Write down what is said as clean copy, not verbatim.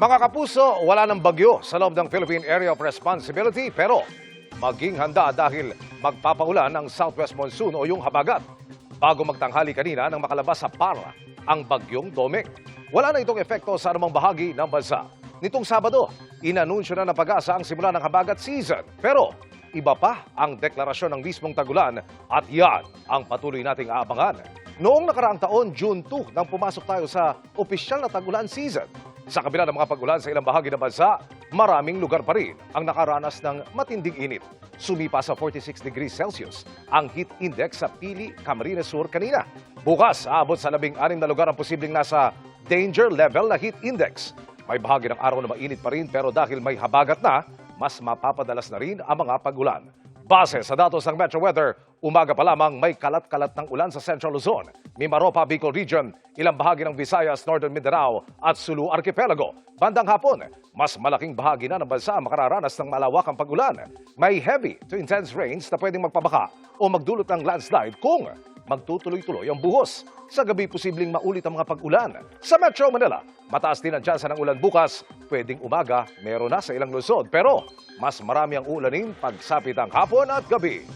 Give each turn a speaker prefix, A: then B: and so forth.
A: Mga kapuso, wala ng bagyo sa loob ng Philippine Area of Responsibility pero maging handa dahil magpapaulan ang Southwest Monsoon o yung habagat. Bago magtanghali kanina nang makalabas sa para ang bagyong Doming. Wala na itong epekto sa anumang bahagi ng bansa. Nitong Sabado, inanunsyo na ng Pag-asa ang simula ng habagat season. Pero iba pa ang deklarasyon ng mismong tagulan at yan ang patuloy nating aabangan. Noong nakaraang taon, June 2, nang pumasok tayo sa opisyal na tagulan season. Sa kabila ng mga pag-ulan sa ilang bahagi ng bansa, maraming lugar pa rin ang nakaranas ng matinding init. Sumipa sa 46 degrees Celsius ang heat index sa Pili, Camarines Sur kanina. Bukas, aabot sa 16 na lugar ang posibleng nasa danger level na heat index. May bahagi ng araw na mainit pa rin pero dahil may habagat na, mas mapapadalas na rin ang mga pag-ulan. Base sa datos ng Metro Weather, umaga pa lamang may kalat-kalat ng ulan sa Central Luzon, Mimaropa, Bicol Region, ilang bahagi ng Visayas, Northern Mindanao at Sulu Archipelago. Bandang hapon, mas malaking bahagi na ng bansa ang makararanas ng malawakang pag-ulan. May heavy to intense rains na pwedeng magpabaka o magdulot ng landslide kung magtutuloy-tuloy ang buhos. Sa gabi, posibleng maulit ang mga pag-ulan. Sa Metro Manila, mataas din ang tsansa ng ulan bukas. Pwedeng umaga, meron na sa ilang lungsod. Pero mas marami ang ulanin pagsapit ang hapon at gabi.